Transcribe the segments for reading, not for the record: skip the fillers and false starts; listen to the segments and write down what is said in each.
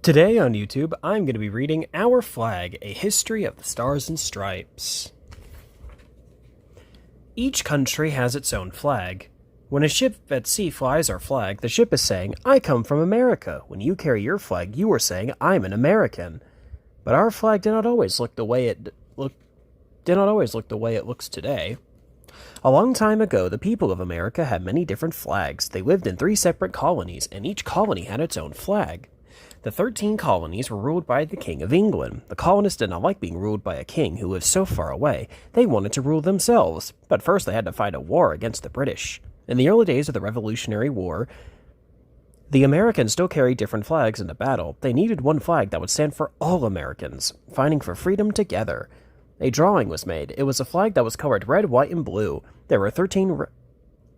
Today on YouTube, I'm going to be reading Our Flag, A History of the Stars and Stripes. Each country has its own flag. When a ship at sea flies our flag, the ship is saying, "I come from America." When you carry your flag, you are saying, "I'm an American." But our flag did not always look the way it looks today. A long time ago, the people of America had many different flags. They lived in 3 separate colonies, and each colony had its own flag. The 13 colonies were ruled by the King of England. The colonists did not like being ruled by a king who lived so far away. They wanted to rule themselves, but first they had to fight a war against the British. In the early days of the Revolutionary War, the Americans still carried different flags into battle. They needed one flag that would stand for all Americans, fighting for freedom together. A drawing was made. It was a flag that was colored red, white, and blue. There were 13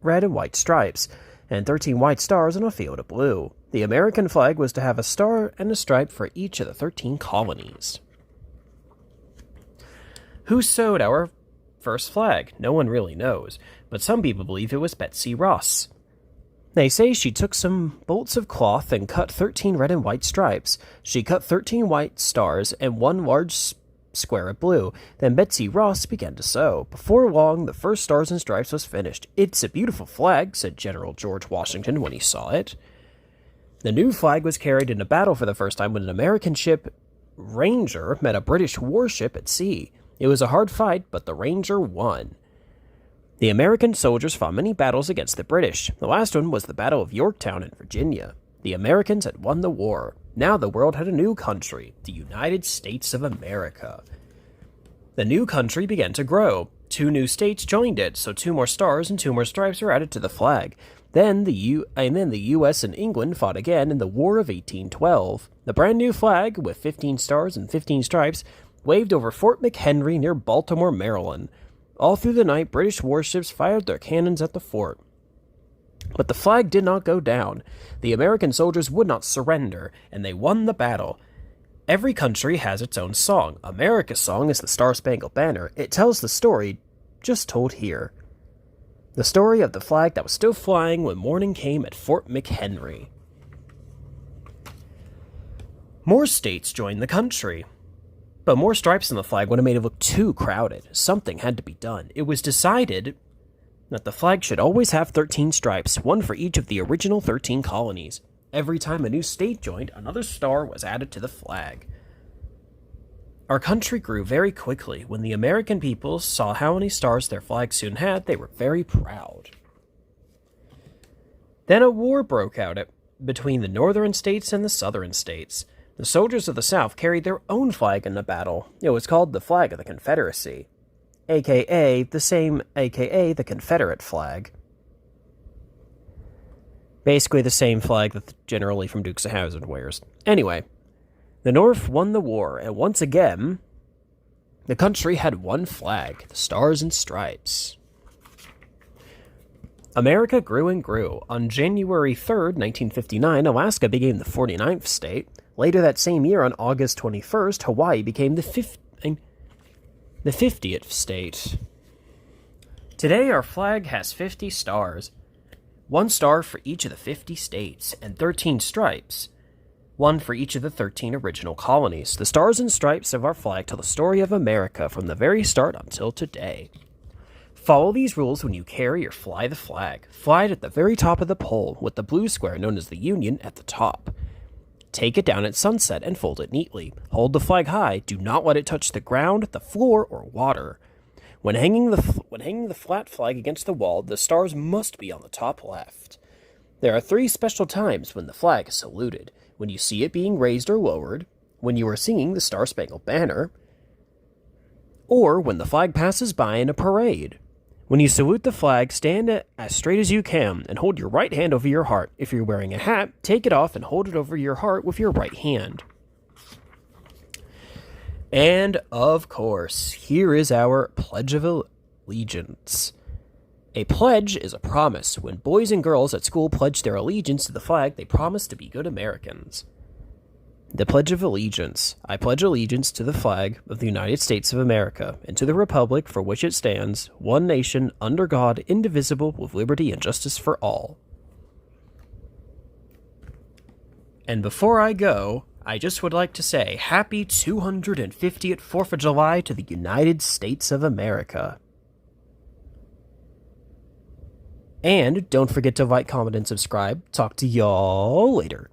red and white stripes, and 13 white stars on a field of blue. The American flag was to have a star and a stripe for each of the 13 colonies. Who sewed our first flag? No one really knows, but some people believe it was Betsy Ross. They say she took some bolts of cloth and cut 13 red and white stripes. She cut 13 white stars and one large square of blue. Then Betsy Ross began to sew. Before long, the first stars and stripes was finished. "It's a beautiful flag," said General George Washington when he saw it. The new flag was carried into battle for the first time when an American ship, Ranger, met a British warship at sea. It was a hard fight, but the Ranger won. The American soldiers fought many battles against the British. The last one was the Battle of Yorktown in Virginia. The Americans had won the war. Now the world had a new country, the United States of America. The new country began to grow. 2 new states joined it, so 2 more stars and 2 more stripes were added to the flag. Then the U.S. and England fought again in the War of 1812. The brand new flag, with 15 stars and 15 stripes, waved over Fort McHenry near Baltimore, Maryland. All through the night, British warships fired their cannons at the fort. But the flag did not go down. The American soldiers would not surrender, and they won the battle. Every country has its own song. America's song is the Star-Spangled Banner. It tells the story just told here. The story of the flag that was still flying when morning came at Fort McHenry. More states joined the country. But more stripes on the flag would have made it look too crowded. Something had to be done. It was decided that the flag should always have 13 stripes, one for each of the original 13 colonies. Every time a new state joined, another star was added to the flag. Our country grew very quickly. When the American people saw how many stars their flag soon had, they were very proud. Then a war broke out between the northern states and the southern states. The soldiers of the South carried their own flag in the battle. It was called the Flag of the Confederacy, aka the Confederate flag. Basically the same flag that the General Lee from Dukes of Hazzard wears. Anyway, the North won the war, and once again, the country had one flag, the Stars and Stripes. America grew and grew. On January 3rd, 1959, Alaska became the 49th state. Later that same year, on August 21st, Hawaii became the 50th state. Today, our flag has 50 stars. 1 star for each of the 50 states, and 13 stripes. 1 for each of the 13 original colonies. The stars and stripes of our flag tell the story of America from the very start until today. Follow these rules when you carry or fly the flag. Fly it at the very top of the pole, with the blue square known as the Union at the top. Take it down at sunset and fold it neatly. Hold the flag high. Do not let it touch the ground, the floor, or water. When hanging the flat flag against the wall, the stars must be on the top left. There are 3 special times when the flag is saluted: when you see it being raised or lowered, when you are singing the Star-Spangled Banner, or when the flag passes by in a parade. When you salute the flag, stand as straight as you can and hold your right hand over your heart. If you're wearing a hat, take it off and hold it over your heart with your right hand. And, of course, here is our Pledge of Allegiance. A pledge is a promise. When boys and girls at school pledge their allegiance to the flag, they promise to be good Americans. The Pledge of Allegiance. I pledge allegiance to the flag of the United States of America and to the republic for which it stands, one nation, under God, indivisible, with liberty and justice for all. And before I go, I just would like to say happy 250th 4th of July to the United States of America. And don't forget to like, comment, and subscribe. Talk to y'all later.